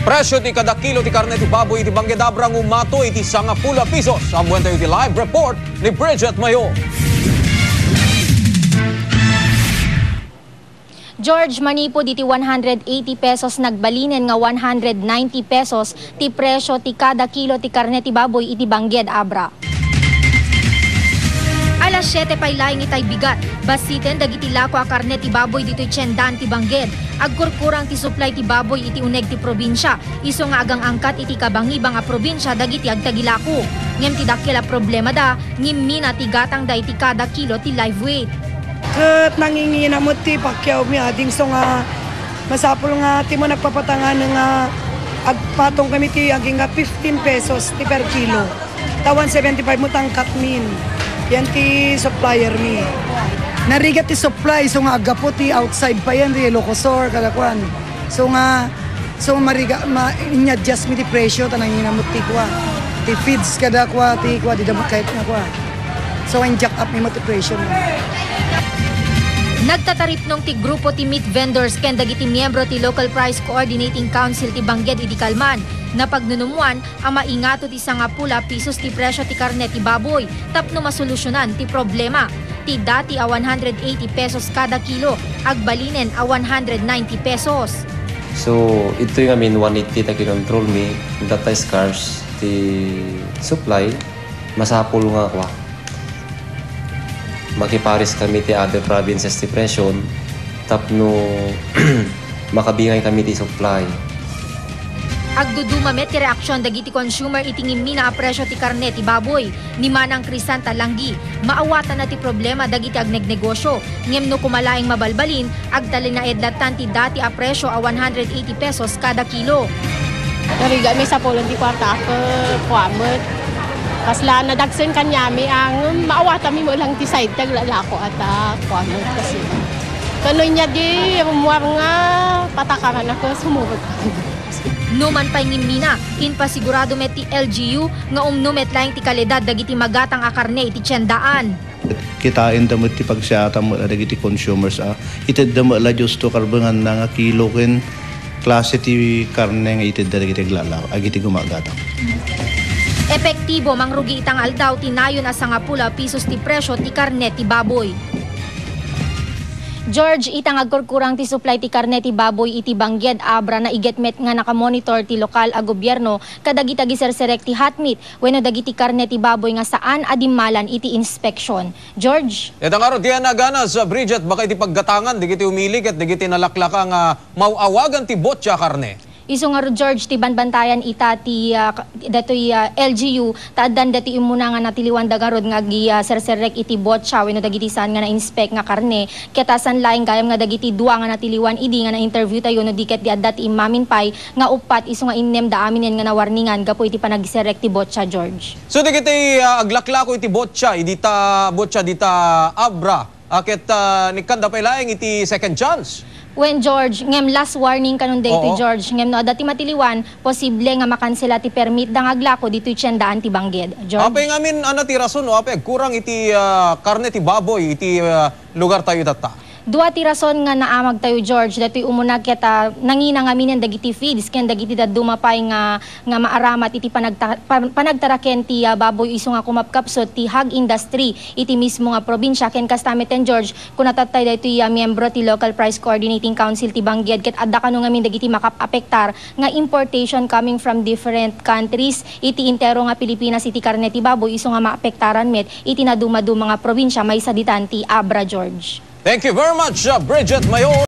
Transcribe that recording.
Presyo ti kada kilo ti karne ti baboy iti Banggedabra ngumato iti 10 pisos. Ang buwan tayo iti live report ni Bridget Mayo. George, manipod iti 180 pesos nagbalinen nga 190 pesos ti presyo ti kada kilo ti karne ti baboy iti Banggedabra. Alas 7 pay laing itay bigat. Basiten dagiti lako a karne ti baboy dito'y tsendan ti Bangged. Agkurkurang ti supply ti baboy iti uneg ti probinsya. Iso nga agang angkat iti kabangibang a probinsya dagiti agtagilako. Ngem ti dakkel a problema da, ngimina ti gatang da iti kada kilo ti live weight. Kat nanginginamot ti pakyaw mi ading so nga masapol nga ti mo nagpapatangan nga agpatong kami ti aging nga 15 pesos ti per kilo. Tawan 75 mo tangkat min. Yan ti supplier mi. Narigat ti supply so nga agapo ti outside pa yan ti Locosor kadakwan. So mariga in-adjust mi ti presyo tananginamot ti kwa. Ti feeds kadakwa ti kwa di damot kahit na kwa. So in-jack up mi mo ti presyo mi. Nagtatarip nung ti grupo ti meat vendors ken dagiti miyembro ti Local Price Coordinating Council ti Bangged iti Kalman. Napagnunumuan ang maingato ti 10 pisos ti presyo ti karne ti baboy tapno masolusyonan ti problema. Ti dati a 180 pesos kada kilo, agbalinen a 190 pesos. So ito yung 180 ta kinontrol mi, data scarce ti supply, masapol nga kwa. Makiparis kami ti other provinces ti presyon, tapno makabingay kami ti supply. Agduduma met ti reaksyon dagiti consumer itingin mi na a presyo ti karne ti baboy. Ni Manang Crisanta Langgi, maawatan na ti problema dagiti agnegnegosyo. Ngem no kumalaing mabalbalin, agdali na edlatan ti dati a presyo a 180 pesos kada kilo. Nariga mi sa pulong ti kwarta ako kuamot. Kasla nadagsen kanyami ang maawatan mi mo lang ti side tag lalako at kuamot kasi. Kanoy niya di umuwar nga patakaran ako sumubot. Numan pay ngimina, inpasigurado met ti LGU nga umnumet laing ti kalidad dagiti magatang a karne iti tiyendaan. Kitain damo ti pagsiyata mo dagiti consumers ited damo la justo karbangan na nga kilo ken klase ti karne nga ited dagiti glalaw agiti gumagatang. Epektibo mangrugi itang aldaw tinayon a 10 pisos ti presyo ti karne ti baboy. George, itang agkurkurang ti supply ti karne ti baboy iti Banggedabra na igetmet nga nakamonitor ti lokal a gobyerno kadagiti giserserek ti hotmeat wenno dagiti karne ti baboy nga saan adimalan iti inspection. George? Itang araw diyan nagana sa Bridget baka iti paggatangan digiti umilig at digiti nalaklaka nga mauawagan ti botya karne. Iso nga George ti banbantayan ita ti datoy LGU taadan dati imuna nga natiliwan dagarod nga agi serserek iti botya wenno dagiti saan nga na-inspect nga karne ketasan laing gayam nga dagiti duwa nga natiliwan idi nga na-interview tayo no diket di adda ti imamin pay nga upat iso nga innem da aminen nga nawarningan gapo iti panagserek ti botya George. So digiti aglaklako iti botya idita botya dita Abra aket nikanda pay laing iti second chance. When George, ngem last warning kanon day to George, ngem no dati matiliwan, posible nga makansela ti permit dang aglako dito'y tiyendaan ti Bangged. George? Apay ngamin ti rason, apay kurang iti karne ti baboy, iti lugar tayo data. Dua ti rason nga naamag tayo George, dato'y umunag kita nangina nga minen dagiti feeds, ken dagiti dumapay nga maaramat iti panagtaraken ti baboy iso nga kumapkapsot ti hog industry iti mismo nga probinsya ken kastameten George kun natatay daytoy miyembro ti Local Price Coordinating Council ti Bangged ket adda kano ngamin dagiti makapapektar nga importation coming from different countries iti intero nga Pilipinas iti karne ti baboy iso nga maapektaran met iti naduma-duma nga probinsya may saditan ti Abra George. Thank you very much, Bridget Mayo.